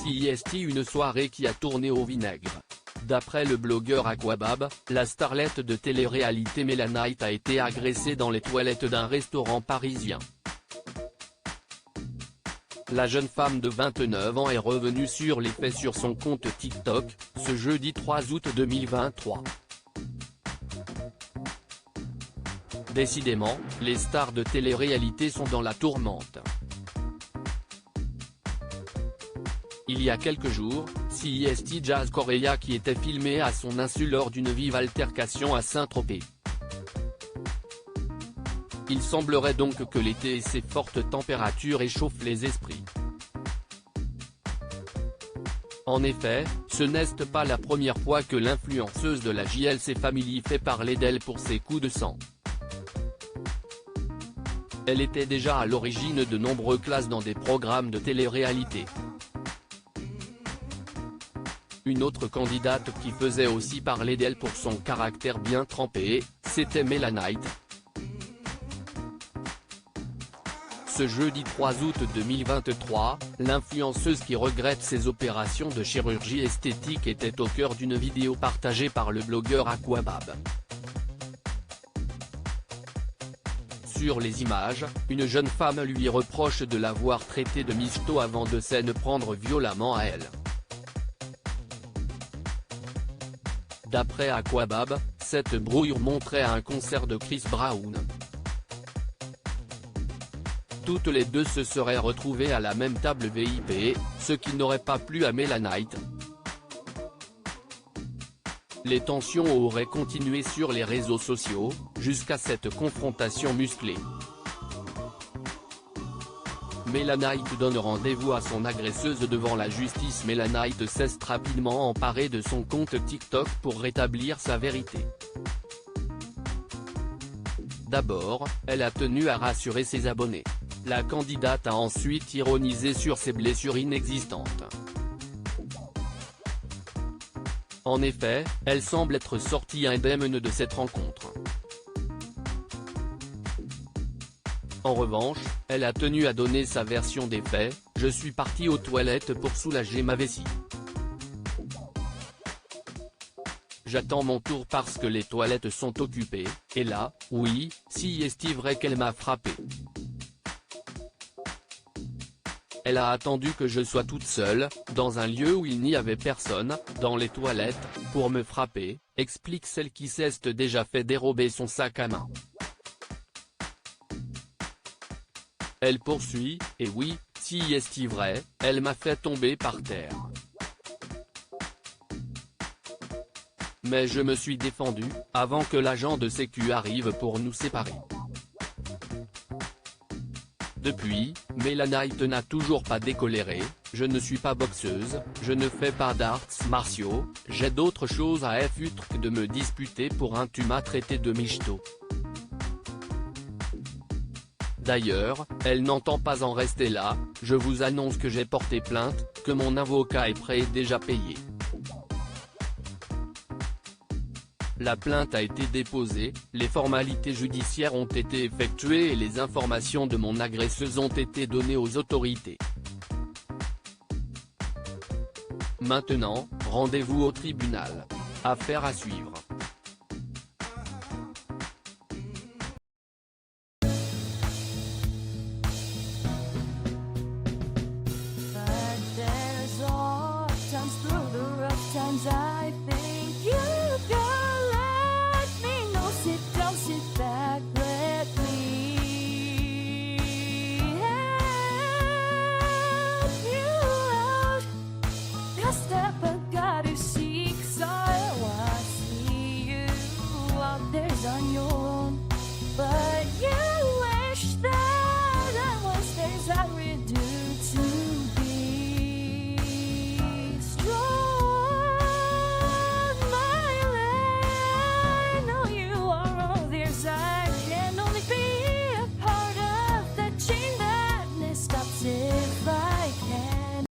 CIST, une soirée qui a tourné au vinaigre. D'après le blogueur Aquabab, la starlette de télé-réalité Melanite a été agressée dans les toilettes d'un restaurant parisien. La jeune femme de 29 ans est revenue sur les faits sur son compte TikTok, ce jeudi 3 août 2023. Décidément, les stars de télé-réalité sont dans la tourmente. Il y a quelques jours, CIST Jazz Correa qui était filmé à son insu lors d'une vive altercation à Saint-Tropez. Il semblerait donc que l'été et ses fortes températures échauffent les esprits. En effet, ce n'est pas la première fois que l'influenceuse de la JLC Family fait parler d'elle pour ses coups de sang. Elle était déjà à l'origine de nombreux classes dans des programmes de télé-réalité. Une autre candidate qui faisait aussi parler d'elle pour son caractère bien trempé, c'était Melanite. Ce jeudi 3 août 2023, l'influenceuse qui regrette ses opérations de chirurgie esthétique était au cœur d'une vidéo partagée par le blogueur Aquabab. Sur les images, une jeune femme lui reproche de l'avoir traité de michto avant de s'en prendre violemment à elle. D'après Aquabab, cette brouille montrait un concert de Chris Brown. Toutes les deux se seraient retrouvées à la même table VIP, ce qui n'aurait pas plu à Melanite. Les tensions auraient continué sur les réseaux sociaux, jusqu'à cette confrontation musclée. Melanite donne rendez-vous à son agresseuse devant la justice. Melanite s'est rapidement emparée de son compte TikTok pour rétablir sa vérité. D'abord, elle a tenu à rassurer ses abonnés. La candidate a ensuite ironisé sur ses blessures inexistantes. En effet, elle semble être sortie indemne de cette rencontre. En revanche, elle a tenu à donner sa version des faits: « Je suis partie aux toilettes pour soulager ma vessie. J'attends mon tour parce que les toilettes sont occupées, et là, oui, si est vrai qu'elle m'a frappé. Elle a attendu que je sois toute seule, dans un lieu où il n'y avait personne, dans les toilettes, pour me frapper », explique celle qui s'est déjà fait dérober son sac à main. Elle poursuit, « Et oui, si est vrai, elle m'a fait tomber par terre. Mais je me suis défendue, avant que l'agent de sécu arrive pour nous séparer. » Depuis, Melanite n'a toujours pas décoléré: « Je ne suis pas boxeuse, je ne fais pas d'arts martiaux, j'ai d'autres choses à faire que de me disputer pour un tu m'as traité de michto. » D'ailleurs, elle n'entend pas en rester là: « Je vous annonce que j'ai porté plainte, que mon avocat est prêt et déjà payé. La plainte a été déposée, les formalités judiciaires ont été effectuées et les informations de mon agresseuse ont été données aux autorités. Maintenant, rendez-vous au tribunal. Affaire à suivre. »